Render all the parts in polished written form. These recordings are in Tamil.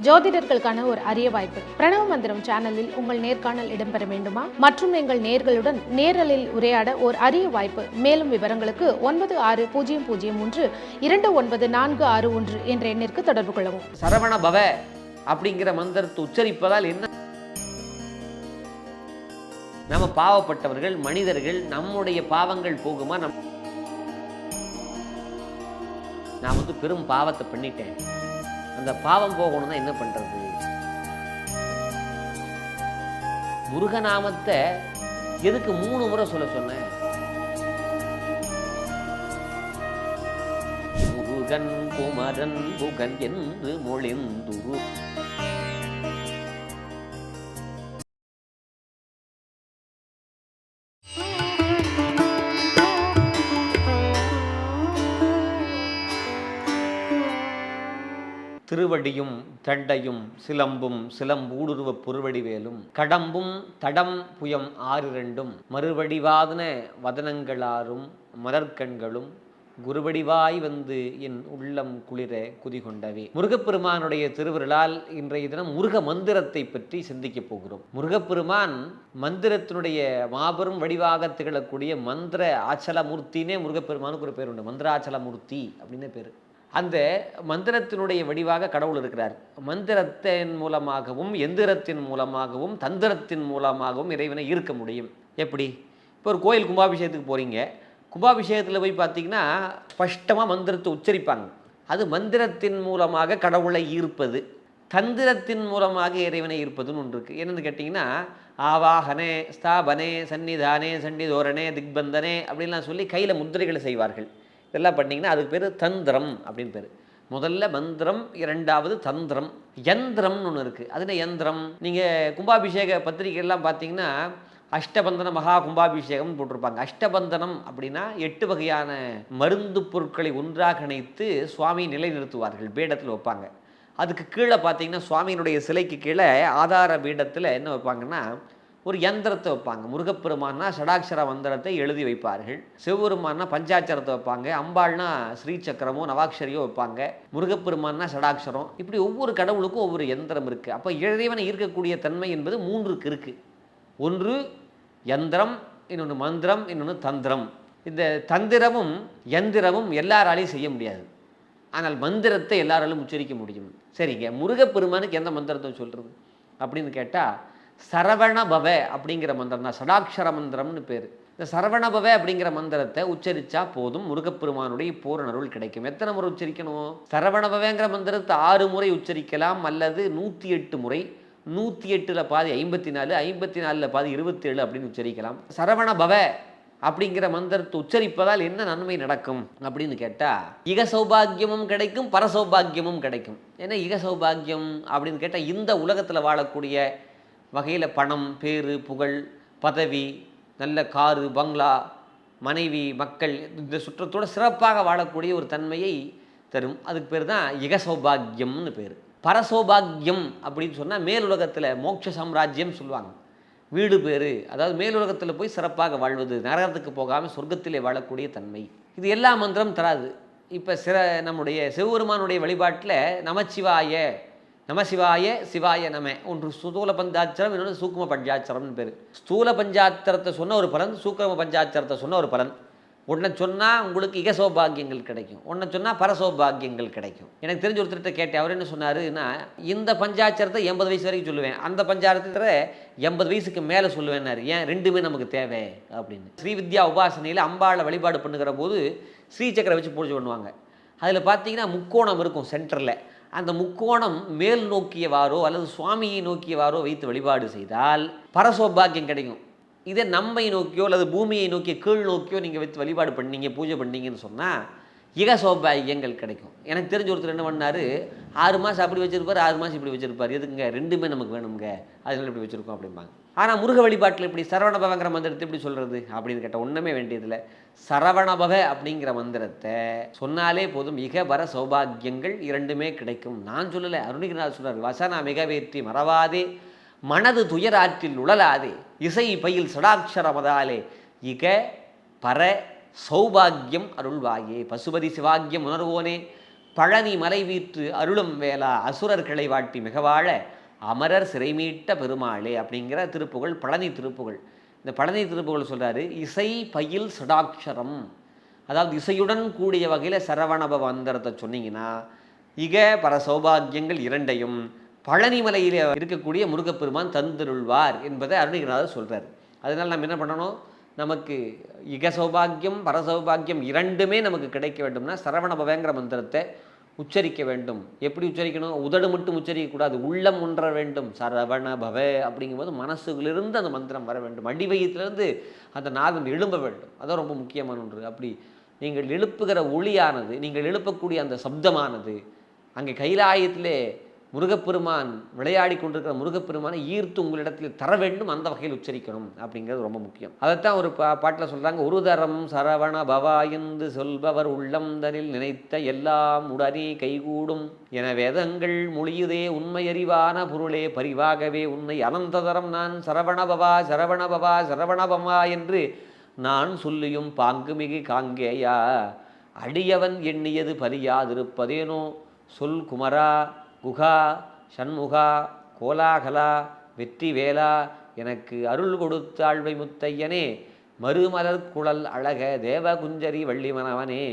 ஜோதிடர்களுக்கான ஒரு அரிய வாய்ப்பு. பிரணவ மந்திரம் சேனலில் உங்கள் நேர்காணல் இடம்பெற வேண்டுமா? மற்றும் எங்கள் நேர்களுடன் நேரலில் உரையாட ஒரு அரிய வாய்ப்பு. மேலும் விவரங்களுக்கு 9600129461 என்ற எண்ணிற்கு தொடர்பு கொள்ளவும். சரவண பவ அப்படிங்கிற மந்திரத்தை உச்சரிப்பதால் என்ன? நம்ம பாவப்பட்டவர்கள் மனிதர்கள், நம்முடைய பாவங்கள் போகுமா? நான் பெரும் பாவத்தை பண்ணிட்டேன், அந்த பாவம் போகணும்னா என்ன பண்றது? முருகநாமத்தை எதுக்கு 3 முறை சொல்ல சொன்னேன்? முருகன் குமரன் புகன் என்று மொழிந்துரு. திருவடியும் தண்டையும் சிலம்பும் சிலம்பூடுருவ பொருவடிவேலும் கடம்பும் தடம் புயம் 6 மறுவடிவாதன வதனங்களாரும் மலர்கண்களும் குருவடிவாய் வந்து என் உள்ளம் குளிர குதிகொண்டவே. முருகப்பெருமானுடைய திருவிருளால் இன்றைய தினம் முருக மந்திரத்தை பற்றி சிந்திக்கப் போகிறோம். முருகப்பெருமான் மந்திரத்தினுடைய மாபெரும் வடிவாக திகழக்கூடிய மந்திர ஆச்சலமூர்த்தினே முருகப்பெருமானுக்கு ஒரு பேர் உண்டு. மந்திராச்சலமூர்த்தி அப்படின்னு பேர். அந்த மந்திரத்தினுடைய வடிவாக கடவுள் இருக்கிறார். மந்திரத்தின் மூலமாகவும் எந்திரத்தின் மூலமாகவும் தந்திரத்தின் மூலமாகவும் இறைவனை ஈர்க்க முடியும். எப்படி? இப்போ ஒரு கோயில் கும்பாபிஷேகத்துக்கு போகிறீங்க, கும்பாபிஷேகத்தில் போய் பார்த்தீங்கன்னா ஸ்பஷ்டமாக மந்திரத்தை உச்சரிப்பாங்க. அது மந்திரத்தின் மூலமாக கடவுளை ஈர்ப்பது. தந்திரத்தின் மூலமாக இறைவனை ஈர்ப்பதுன்னு ஒன்று இருக்குது. என்னென்னு கேட்டிங்கன்னா, ஆவாகனே ஸ்தாபனே சன்னிதானே சண்டிதோரணே திக்பந்தனே அப்படின்லாம் சொல்லி கையில் முத்திரைகளை செய்வார்கள். இதெல்லாம் பண்ணிங்கன்னா அதுக்கு பேர் தந்திரம் அப்படின்னு பேர். முதல்ல மந்திரம், இரண்டாவது தந்திரம். யந்திரம்னு ஒன்று இருக்குது. அது என்ன யந்திரம்? நீங்கள் கும்பாபிஷேக பத்திரிகைலாம் பார்த்தீங்கன்னா அஷ்டபந்தன மகா கும்பாபிஷேகம் போட்டிருப்பாங்க. அஷ்டபந்தனம் அப்படின்னா 8 வகையான மருந்து பொருட்களை ஒன்றாக இணைத்து சுவாமி நிலைநிறுத்துவார்கள், பீடத்தில் வைப்பாங்க. அதுக்கு கீழே பார்த்தீங்கன்னா சுவாமியினுடைய சிலைக்கு கீழே ஆதார பீடத்தில் என்ன வைப்பாங்கன்னா ஒரு யந்திரத்தை வைப்பாங்க. முருகப்பெருமானா ஷடாட்சர மந்திரத்தை எழுதி வைப்பார்கள். சிவபெருமானா பஞ்சாட்சரத்தை வைப்பாங்க. அம்பாள்னா ஸ்ரீசக்கரமோ நவாட்சரியோ வைப்பாங்க. முருகப்பெருமானா ஷடாட்சரம். இப்படி ஒவ்வொரு கடவுளுக்கும் ஒவ்வொரு யந்திரம் இருக்குது. அப்போ இறைவனை ஈர்க்கக்கூடிய தன்மை என்பது 3 இருக்குது. ஒன்று யந்திரம், இன்னொன்று மந்திரம், இன்னொன்று தந்திரம். இந்த தந்திரமும் யந்திரமும் எல்லாராலையும் செய்ய முடியாது. ஆனால் மந்திரத்தை எல்லாராலும் உச்சரிக்க முடியும். சரிங்க, முருகப்பெருமானுக்கு எந்த மந்திரத்தை சொல்கிறது அப்படின்னு கேட்டால் சரவணபவ அப்படிங்கிற மந்திரம் தான். ஷடாட்சர மந்திரம்னு பேர். இந்த சரவணபவ அப்படிங்கிற மந்திரத்தை உச்சரித்தா போதும் முருகப்பெருமானுடைய பூரண அருள் கிடைக்கும். எத்தனை முறை உச்சரிக்கணும்? சரவணபவங்கிற மந்திரத்தை 6 முறை உச்சரிக்கலாம், அல்லது 108 முறை. 108ல் பாதி 54, 54ல் பாதி 27 அப்படின்னு உச்சரிக்கலாம். சரவணபவ அப்படிங்கிற மந்திரத்தை உச்சரிப்பதால் என்ன நன்மை நடக்கும் அப்படின்னு கேட்டால், இக சௌபாகியமும் கிடைக்கும், பரசௌபாகியமும் கிடைக்கும். ஏன்னா இக சௌபாகியம் அப்படின்னு கேட்டால் இந்த உலகத்தில் வாழக்கூடிய வகையில் பணம், பேரு, புகழ், பதவி, நல்ல காரு, பங்களா, மனைவி, மக்கள், இந்த சுற்றத்தோடு சிறப்பாக வாழக்கூடிய ஒரு தன்மையை தரும். அதுக்கு பேர் தான் இக சௌபாகியம்னு பேர். பரசௌபாகியம் அப்படின்னு சொன்னால் மேலுலகத்தில் மோட்ச சாம்ராஜ்யம் சொல்லுவாங்க. வீடு பேர், அதாவது மேலுலகத்தில் போய் சிறப்பாக வாழ்வது, நரகத்துக்கு போகாமல் சொர்க்கத்திலே வாழக்கூடிய தன்மை. இது எல்லா மந்திரம் தராது. இப்போ நம்முடைய சிவபெருமானுடைய வழிபாட்டில் நமச்சிவாய, நமசிவாய, சிவாய நம ஒன்று ஸ்தூல பஞ்சாட்சரம், இன்னொன்று சூக்கும பஞ்சாட்சரம்னு பேர். ஸ்தூல பஞ்சாட்சரத்தை சொன்ன ஒரு பலன், சூக்கும பஞ்சாட்சரத்தை சொன்ன ஒரு பலன். ஒன்றை சொன்னால் உங்களுக்கு இக சௌபாகியங்கள் கிடைக்கும், ஒன்றை சொன்னால் பரசௌபாகியங்கள் கிடைக்கும். எனக்கு தெரிஞ்ச ஒருத்தர்கிட்ட கேட்டேன். அவர் என்ன சொன்னாருன்னா, இந்த பஞ்சாட்சரத்தை 80 வயசு வரைக்கும் சொல்லுவேன், அந்த பஞ்சாட்சரத்தை 80 வயசுக்கு மேலே சொல்லுவேன்னாரு. ஏன்? 2மே நமக்கு தேவை அப்படின்னு. ஸ்ரீவித்யா உபாசனையில் அம்பாளை வழிபாடு பண்ணுகிற போது ஸ்ரீசக்கரை வச்சு பூஜை பண்ணுவாங்க. அதில் பார்த்தீங்கன்னா முக்கோணம் இருக்கும் சென்டரில். அந்த முக்கோணம் மேல் நோக்கியவாரோ அல்லது சுவாமியை நோக்கியவாரோ வைத்து வழிபாடு செய்தால் பரசௌபாகியம் கிடைக்கும். இதே நம்மை நோக்கியோ அல்லது பூமியை நோக்கிய கீழ் நோக்கியோ நீங்கள் வைத்து வழிபாடு பண்ணீங்க, பூஜை பண்ணீங்கன்னு சொன்னால் இக சௌபாகியங்கள் கிடைக்கும். எனக்கு தெரிஞ்ச ஒருத்தர் என்ன பண்ணார், 6 மாதம் அப்படி வச்சுருப்பார், 6 மாதம் இப்படி வச்சுருப்பார். எதுக்குங்க? 2மே நமக்கு வேணுங்க, அதனால இப்படி வச்சுருக்கோம் அப்படிம்பாங்க. ஆனால் முருக வழிபாட்டில் இப்படி சரவணபவங்கிற மந்திரத்தை எப்படி சொல்கிறது அப்படின்னு கேட்டால் ஒன்றுமே வேண்டியதில்லை. சரவணபவ அப்படிங்கிற மந்திரத்தை சொன்னாலே போதும், இக வர சௌபாகியங்கள் 2மே கிடைக்கும். நான் சொல்லலை, அருணகிரிநாதர் சொல்கிறார், வசன மிகவேற்றி மறவாதே மனது துயராற்றில் உழலாதே இசை பயில் சடாட்சர மதாலே இக பர சௌபாகியம் அருள்வாயே. பசுபதி சிவாகியம் உணர்வோனே பழனி மலை வீற்று அருளும் வேளா அசுரர்களை வாட்டி மிகவாழ அமரர் சிறைமீட்ட பெருமாளே அப்படிங்கிற திருப்புகழ் பழனி திருப்புகழ். இந்த பழனி திருப்புகழ் சொல்கிறாரு, இசை பயில் சடாட்சரம், அதாவது இசையுடன் கூடிய வகையில் சரவணபவ மந்திரத்தை சொன்னீங்கன்னா இக பர சௌபாகியங்கள் இரண்டையும் பழனிமலையில் இருக்கக்கூடிய முருகப்பெருமான் தந்துருள்வார் என்பதை அருணகிரிநாதர் சொல்கிறார். அதனால் நம்ம என்ன பண்ணணும், நமக்கு இக சௌபாகியம் பரசௌபாகியம் இரண்டுமே நமக்கு கிடைக்க வேண்டும்னா சரவணபவங்கிற மந்திரத்தை உச்சரிக்க வேண்டும். எப்படி உச்சரிக்கணும், உதடு மட்டும் உச்சரிக்கக்கூடாது, உள்ளம் ஒன்ற வேண்டும். சரவணபவ அப்படிங்கும்போது மனசுலிருந்து அந்த மந்திரம் வர வேண்டும், அடிவயத்திலிருந்து அந்த நாதம் எழும்ப வேண்டும். அதான் ரொம்ப முக்கியமான ஒன்று. அப்படி நீங்கள் எழுப்புகிற ஒளியானது, நீங்கள் எழுப்பக்கூடிய அந்த சப்தமானது அங்கே கைலாயத்திலே முருகப்பெருமான் விளையாடி கொண்டிருக்கிற முருகப்பெருமானை ஈர்த்து உங்களிடத்தில் தர வேண்டும், அந்த வகையில் உச்சரிக்கணும் அப்படிங்கிறது ரொம்ப முக்கியம். அதைத்தான் ஒரு பாட்டில் சொல்கிறாங்க, ஒரு தரம் சரவண பவா என்று சொல்பவர் உள்ளம் தனில் நினைத்த எல்லாம் உடனே கைகூடும் என வேதங்கள் மொழியுதே உண்மையறிவான பொருளே பரிவாகவே உன்னை அனந்ததரம் நான் சரவணபவா சரவணபவா சரவணபவா என்று நான் சொல்லியும் பாங்குமிகு காங்கேயா அடியவன் எண்ணியது பலியாதிருப்பதேனோ சொல் குமரா குகா சண்முகா கோலாகலா வெற்றி வேலா எனக்கு அருள் கொடுத்தாழ்வை முத்தையனே மறுமலர் குழல் அழக தேவகுஞ்சரி வள்ளிமனவனே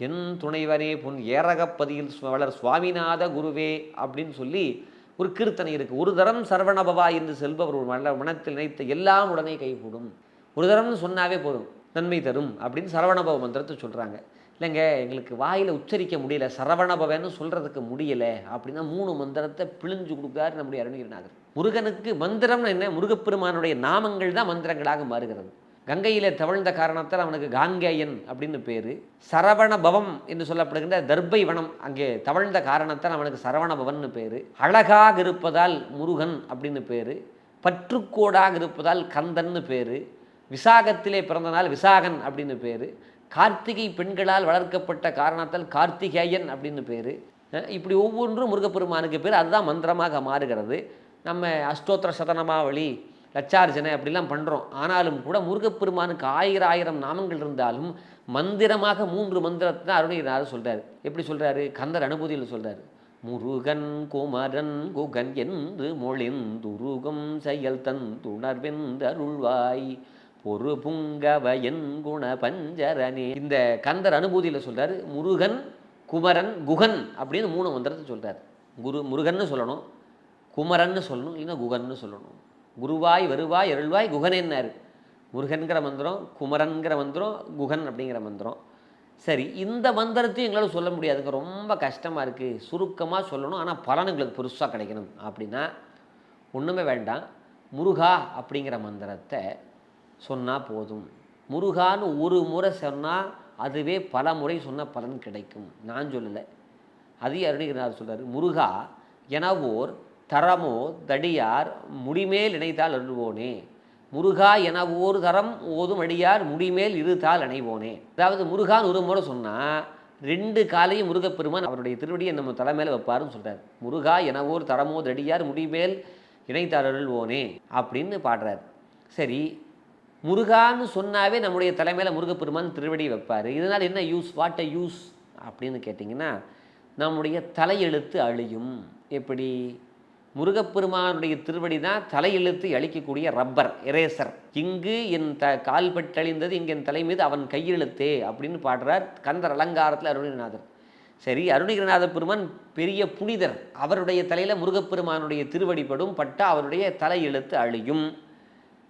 என் துணைவனே புன் ஏரகப்பதியில் வளர் சுவாமிநாத குருவே அப்படின்னு சொல்லி ஒரு கீர்த்தனை இருக்குது. ஒரு தரம் சரவணபவா என்று செல்பவர் ஒரு மனத்தில் நினைத்த எல்லாம் உடனே கைகூடும். ஒரு தரம்னு சொன்னாவே போதும், நன்மை தரும் அப்படின்னு சரவணபவ மந்திரத்தை சொல்கிறாங்க. இல்லைங்க, எங்களுக்கு வாயில் உச்சரிக்க முடியல, சரவணபவன்னு சொல்கிறதுக்கு முடியலை அப்படின்னா 3 மந்திரத்தை பிழிஞ்சு கொடுக்குறாரு நம்முடைய அருணகிரிநாதர். முருகனுக்கு மந்திரம்னு என்ன, முருகப்பெருமானுடைய நாமங்கள் தான் மந்திரங்களாக மாறுகிறது. கங்கையிலே தவழ்ந்த காரணத்தால் அவனுக்கு காங்கேயன் அப்படின்னு பேர். சரவணபவம் என்று சொல்லப்படுகின்ற தர்பை வனம் அங்கே தவழ்ந்த காரணத்தால் அவனுக்கு சரவணபவன்னு பேர். அழகாக இருப்பதால் முருகன் அப்படின்னு பேர். பற்றுக்கோடாக இருப்பதால் கந்தன்னு பேர். விசாகத்திலே பிறந்த நாள் விசாகன் அப்படின்னு பேர். கார்த்திகை பெண்களால் வளர்க்கப்பட்ட காரணத்தால் கார்த்திகேயன் அப்படின்னு பேர். இப்படி ஒவ்வொன்றும் முருகப்பெருமானுக்கு பேர், அதுதான் மந்திரமாக மாறுகிறது. நம்ம அஷ்டோத்திர சதனமாவளி லட்சார்ஜனை அப்படிலாம் பண்ணுறோம். ஆனாலும் கூட முருகப்பெருமானுக்கு 1000 நாமங்கள் இருந்தாலும் மந்திரமாக 3 மந்திரத்தை தான் அருணகிரிநாதர் சொல்கிறார். எப்படி சொல்கிறாரு, கந்தர் அனுபூதியில் சொல்கிறார், முருகன் குமரன் குகன் என்று மொழிந்துருகம் செயல் தந்துணர்வென்று அருள்வாய் பொறு புங்கவ என் குண பஞ்சரனே. இந்த கந்தர் அனுபூதியில் சொல்கிறார், முருகன் குமரன் குகன் அப்படின்னு 3 மந்திரத்தை சொல்கிறார். முருகன்னு சொல்லணும், குமரன்னு சொல்லணும், இல்லைன்னா குகன்னு சொல்லணும். குருவாய் வருவாய் அருள்வாய் குகனேன்னாரு. முருகன்கிற மந்திரம், குமரன்கிற மந்திரம், குகன் அப்படிங்கிற மந்திரம். சரி, இந்த மந்திரத்தையும் எங்களால் சொல்ல முடியாதுங்க, ரொம்ப கஷ்டமாக இருக்குது, சுருக்கமாக சொல்லணும், ஆனால் பலன் எங்களுக்கு பெருசாக கிடைக்கணும் அப்படின்னா ஒன்றுமே வேண்டாம், முருகா அப்படிங்கிற மந்திரத்தை சொன்னால் போதும். முருகான்னு ஒரு முறை சொன்னால் அதுவே பல முறை சொன்ன பலன் கிடைக்கும். நான் சொல்லலை, அதையும் அருணகிரிநாதர் சொல்கிறார். முருகா எனவோர் தரமோ தடியார் முடிமேல் இணைத்தால் அருள்வோனே. முருகா என ஒரு தரம் ஓதும் அடியார் முடிமேல் இருத்தால் அணைவோனே. அதாவது முருகான்னு ஒரு முறை சொன்னால் 2 காலையும் முருகப்பெருமான் அவருடைய திருவடியை நம்ம தலைமையில் வைப்பாருன்னு சொல்கிறார். முருகா என ஒரு தரமோ தடியார் முடிமேல் இணைத்தால் அருள்வோனே அப்படின்னு பாடுறார். சரி, முருகான்னு சொன்னாவே நம்முடைய தலைமையில் முருகப்பெருமான் திருவடி வைப்பார். இதனால் என்ன யூஸ், வாட் அ யூஸ் அப்படின்னு கேட்டிங்கன்னா, நம்முடைய தலையெழுத்து அழியும். எப்படி, முருகப்பெருமானுடைய திருவடி தான் தலையெழுத்து அழிக்கக்கூடிய ரப்பர் எரேசர். இங்கு என் கால்பட்டழிந்தது இங்கே என் தலை மீது அவன் கையெழுத்தே அப்படின்னு பாடுறார் கந்தர் அலங்காரத்தில் அருணகிரிநாதர். சரி, அருணகிரிநாத பெருமான் பெரிய புனிதர், அவருடைய தலையில் முருகப்பெருமானுடைய திருவடிப்படும் பட்டா அவருடைய தலையெழுத்து அழியும்.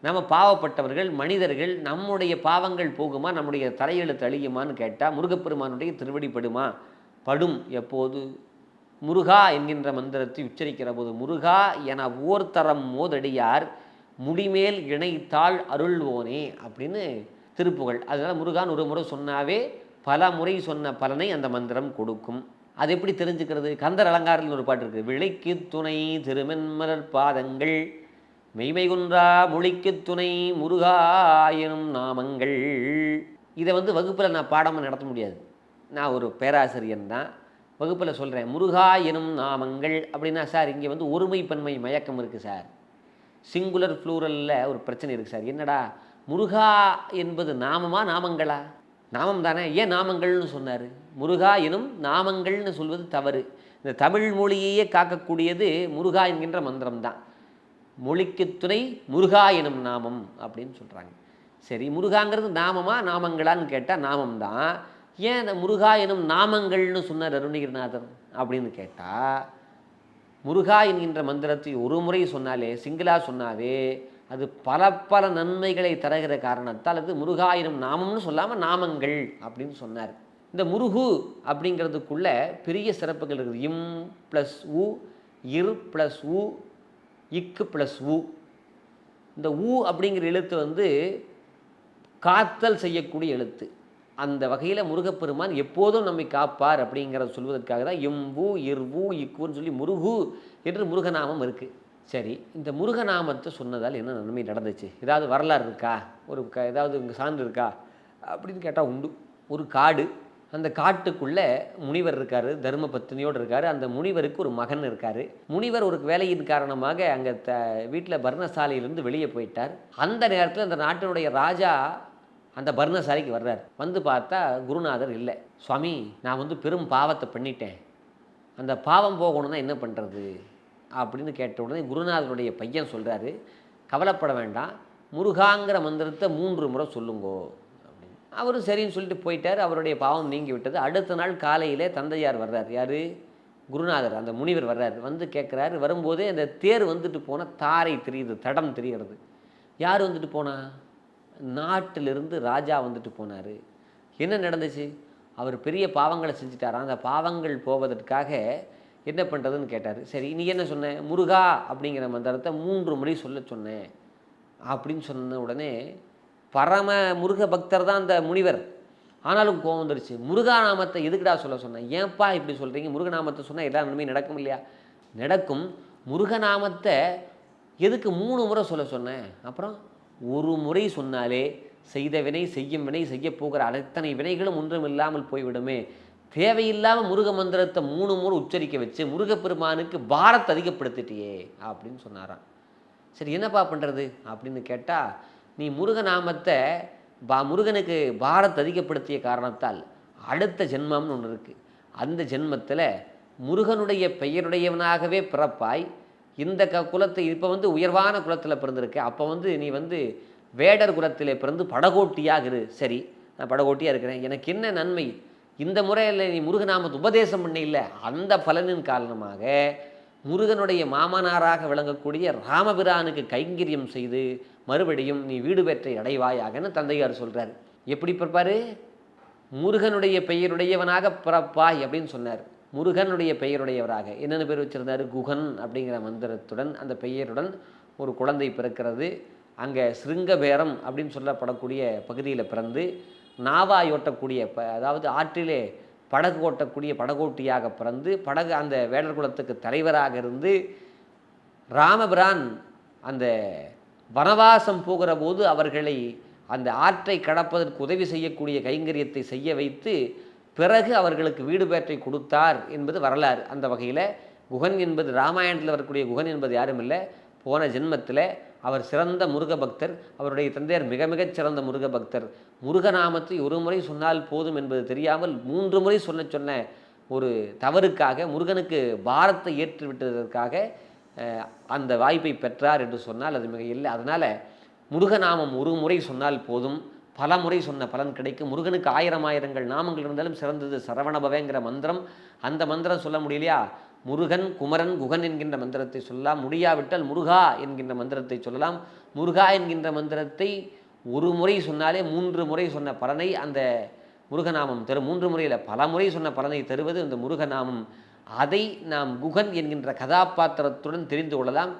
நம்ம பாவப்பட்டவர்கள் மனிதர்கள், நம்முடைய பாவங்கள் போகுமா, நம்முடைய தலையெழுத்து அழியுமான்னு கேட்டால் முருகப்பெருமானுடைய திருவடிப்படுமா, படும். எப்போது, முருகா என்கின்ற மந்திரத்தை உச்சரிக்கிற போது. முருகா என ஓர்தரம் மோதடியார் முடிமேல் இணைத்தாள் அருள்வோனே அப்படின்னு திருப்புகழ். அதனால் முருகான் ஒரு முறை சொன்னாவே பல முறை சொன்ன பலனை அந்த மந்திரம் கொடுக்கும். அது எப்படி தெரிஞ்சுக்கிறது, கந்தர் அலங்காரத்தில் ஒரு பாட்டு இருக்குது, விளைக்கு துணை திருமென்மலர் பாதங்கள் மெய்மை குன்றா மொழிக்கு துணை முருகா எனும் நாமங்கள். இதை வகுப்பில் நான் பாடமாக நடத்த முடியாது, நான் ஒரு பேராசிரியன் தான், வகுப்பில் சொல்கிறேன். முருகா எனும் நாமங்கள் அப்படின்னா சார் இங்கே ஒருமைப்பன்மை மயக்கம் இருக்குது சார், சிங்குலர் ஃப்ளூரலில் ஒரு பிரச்சனை இருக்குது சார். என்னடா முருகா என்பது நாமமா நாமங்களா? நாமம் தானே, ஏன் நாமங்கள்னு சொன்னார்? முருகா எனும் நாமங்கள்னு சொல்வது தவறு. இந்த தமிழ் மொழியையே காக்கக்கூடியது முருகா என்கின்ற மந்திரம்தான். மொழிக்கு துணை முருகா எனும் நாமம் அப்படின்னு சொல்கிறாங்க. சரி, முருகாங்கிறது நாமமா நாமங்களான்னு கேட்டால் நாமம் தான். ஏன் அந்த முருகா எனும் நாமங்கள்னு சொன்னார் அருணகிரிநாதர் அப்படின்னு கேட்டால், முருகா என்கின்ற மந்திரத்தை ஒரு முறை சொன்னாலே, சிங்கிளா சொன்னாவே அது பல பல நன்மைகளை தருகிற காரணத்தால் அது முருகா எனும் நாமம்னு சொல்லாமல் நாமங்கள் அப்படின்னு சொன்னார். இந்த முருகு அப்படிங்கிறதுக்குள்ள பெரிய சிறப்புகள் இருக்குது. இம் ப்ளஸ் உ, இர் ப்ளஸ் உ, இக்கு ப்ளஸ் உ. இந்த உ அப்படிங்கிற எழுத்து வந்து காத்தல் செய்யக்கூடிய எழுத்து. அந்த வகையில் முருகப்பெருமான் எப்போதும் நம்மை காப்பார் அப்படிங்கிறத சொல்வதற்காக தான் இம்பு இர்வு இக்குன்னு சொல்லி முருகு என்று முருகநாமம் இருக்குது. சரி, இந்த முருகநாமத்தை சொன்னதால் என்ன நன்மை நடந்துச்சு? ஏதாவது வரலாறு இருக்கா? ஏதாவது இங்கே சான்று இருக்கா அப்படின்னு கேட்டால் உண்டு. ஒரு காடு, அந்த காட்டுக்குள்ளே முனிவர் இருக்கார், தர்ம பத்தினியோடு இருக்கார். அந்த முனிவருக்கு ஒரு மகன் இருக்கார். முனிவர் ஒரு வேலையின் காரணமாக அங்கே வீட்டில் பர்ணசாலையிலிருந்து வெளியே போயிட்டார். அந்த நேரத்தில் அந்த நாட்டினுடைய ராஜா அந்த பர்ணசாலைக்கு வர்றார். வந்து பார்த்தா குருநாதர் இல்லை. சுவாமி, நான் வந்து பெரும் பாவத்தை பண்ணிட்டேன், அந்த பாவம் போகணும்னா என்ன பண்ணுறது அப்படின்னு கேட்ட உடனே குருநாதருடைய பையன் சொல்கிறாரு, கவலைப்பட வேண்டாம், முருகாங்கிற மந்திரத்தை 3 முறை சொல்லுங்கோ அப்படின்னு. அவரும் சரின்னு சொல்லிட்டு போயிட்டார். அவருடைய பாவம் நீங்கி விட்டது. அடுத்த நாள் காலையிலே தந்தையார் வர்றார். யார்? குருநாதர். அந்த முனிவர் வர்றார். வந்து கேட்குறாரு. வரும்போதே அந்த தேர் வந்துட்டு போனால் தாரை தெரியுது, தடம் தெரிகிறது. யார் வந்துட்டு போனா? நாட்டிலிருந்து ராஜா வந்துட்டு போனார். என்ன நடந்துச்சு? அவர் பெரிய பாவங்களை செஞ்சிட்டாராம். அந்த பாவங்கள் போவதற்காக என்ன பண்ணுறதுன்னு கேட்டார். சரி, நீ என்ன சொன்ன? முருகா அப்படிங்கிற மந்திரத்தை 3 முறை சொல்ல சொன்னேன் அப்படின்னு சொன்ன உடனே பரம முருக பக்தர் தான் அந்த முனிவர். ஆனாலும் கோவம் வந்துருச்சு. முருகா நாமத்தை எதுக்குடா சொல்ல சொன்னேன்? ஏன்பா இப்படி சொல்கிறீங்க? முருகநாமத்தை சொன்னால் எல்லா நன்மையும் நடக்கும் இல்லையா? நடக்கும். முருகநாமத்தை எதுக்கு 3 முறை சொல்ல சொன்னேன்? அப்புறம் ஒரு முறை சொன்னாலே செய்த வினை செய்யும் வினை செய்ய போகிற அத்தனை வினைகளும் ஒன்றும் இல்லாமல் போய்விடுமே. தேவையில்லாமல் முருக மந்திரத்தை 3 முறை உச்சரிக்க வச்சு முருகப்பெருமானுக்கு பாரத்தை அதிகப்படுத்திட்டியே அப்படின்னு சொன்னாராம். சரி, என்னப்பா பண்ணுறது அப்படின்னு கேட்டால், நீ முருகநாமத்தை முருகனுக்கு பாரத்தை அதிகப்படுத்திய காரணத்தால் அடுத்த ஜென்மம்னு ஒன்று இருக்குது. அந்த ஜென்மத்தில் முருகனுடைய பெயருடையவனாகவே பிறப்பாய். இந்த குலத்தை இப்போ வந்து உயர்வான குலத்தில் பிறந்திருக்க, அப்போ வந்து நீ வந்து வேடர் குலத்தில் பிறந்து படகோட்டியாக இரு. சரி, நான் படகோட்டியாக இருக்கிறேன், எனக்கு என்ன நன்மை? இந்த முறையில் நீ முருகநாமத்தை உபதேசம் பண்ண இல்லை, அந்த பலனின் காரணமாக முருகனுடைய மாமனாராக விளங்கக்கூடிய ராமபிரானுக்கு கைங்கரியம் செய்து மறுபடியும் நீ வீடு பெற்றை அடைவாயாகன்னு தந்தையார் சொல்கிறார். எப்படி பிறப்பார்? முருகனுடைய பெயருடையவனாக பிறப்பாய் அப்படின்னு சொன்னார். முருகனுடைய பெயருடையவராக என்னென்ன பேர் வச்சுருந்தார்? குகன் அப்படிங்கிற மந்திரத்துடன் அந்த பெயருடன் ஒரு குழந்தை பிறக்கிறது. அங்கே சிருங்கபேரம் அப்படின்னு சொல்லப்படக்கூடிய பகுதியில் பிறந்து நாவாயோட்டக்கூடிய அதாவது ஆற்றிலே படகு ஓட்டக்கூடிய படகோட்டியாக பிறந்து அந்த வேடர் குலத்துக்கு தலைவராக இருந்து ராமபிரான் அந்த வனவாசம் போகிற போது அவர்களை அந்த ஆற்றை கடப்பதற்கு உதவி செய்யக்கூடிய கைங்கரியத்தை செய்ய வைத்து பிறகு அவர்களுக்கு வீடு பேற்றை கொடுத்தார் என்பது வரலாறு. அந்த வகையில் குகன் என்பது ராமாயணத்தில் வரக்கூடிய குகன் என்பது யாரும் இல்லை, போன ஜென்மத்தில் அவர் சிறந்த முருக பக்தர். அவருடைய தந்தையார் மிக மிகச் சிறந்த முருக பக்தர். முருகநாமத்தை ஒரு முறை சொன்னால் போதும் என்பது தெரியாமல் 3 முறை சொன்ன ஒரு தவறுக்காக முருகனுக்கு பாரத்தை ஏற்று விட்டதற்காக அந்த வாய்ப்பை பெற்றார் என்று சொன்னால் அது மிக இல்லை. அதனால் முருகநாமம் ஒரு முறை சொன்னால் போதும், பல முறை சொன்ன பலன் கிடைக்கும். முருகனுக்கு 1000 நாமங்கள் இருந்தாலும் சிறந்தது சரவணபவேங்கிற மந்திரம். அந்த மந்திரம் சொல்ல முடியலையா? முருகன் குமரன் குகன் என்கின்ற மந்திரத்தை சொல்லலாம். முடியாவிட்டால் முருகா என்கின்ற மந்திரத்தை சொல்லலாம். முருகா என்கின்ற மந்திரத்தை ஒரு முறை சொன்னாலே 3 முறை சொன்ன பலனை அந்த முருகநாமம் தரும். 3 முறையில் பல முறை சொன்ன பலனை தருவது இந்த முருகநாமம். அதை நாம் குகன் என்கின்ற கதாபாத்திரத்துடன் தெரிந்து கொள்ளலாம்.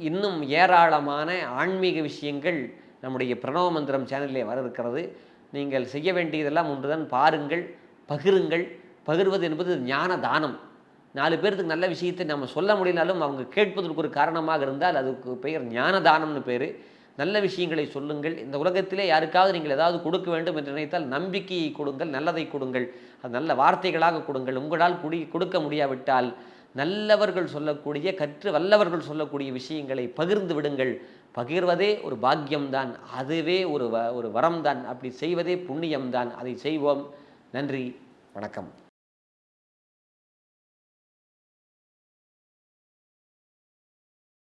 இன்னும் ஏராளமான ஆன்மீக விஷயங்கள் நம்முடைய பிரணவ மந்திரம் சேனலிலே வர இருக்கிறது. நீங்கள் செய்ய வேண்டியதெல்லாம் ஒன்றுதான், பாருங்கள், பகிருங்கள். பகிர்வது என்பது ஞான தானம். 4 பேருக்கு நல்ல விஷயத்தை நம்ம சொல்ல முடியலாலும் அவங்க கேட்பதற்கு ஒரு காரணமாக இருந்தால் அதுக்கு பெயர் ஞான தானம்னு பேர். நல்ல விஷயங்களை சொல்லுங்கள். இந்த உலகத்திலே யாருக்காவது நீங்கள் ஏதாவது கொடுக்க வேண்டும் என்று நினைத்தால் நம்பிக்கையை கொடுங்கள், நல்லதை கொடுங்கள், அது நல்ல வார்த்தைகளாக கொடுங்கள். உங்களால் கொடுக்க முடியாவிட்டால் நல்லவர்கள் சொல்லக்கூடிய கற்று வல்லவர்கள் சொல்லக்கூடிய விஷயங்களை பகிர்ந்து விடுங்கள். பகிர்வதே ஒரு பாக்கியம்தான், அதுவே ஒரு வரம்தான். அப்படி செய்வதே புண்ணியம்தான். அதை செய்வோம். நன்றி, வணக்கம்.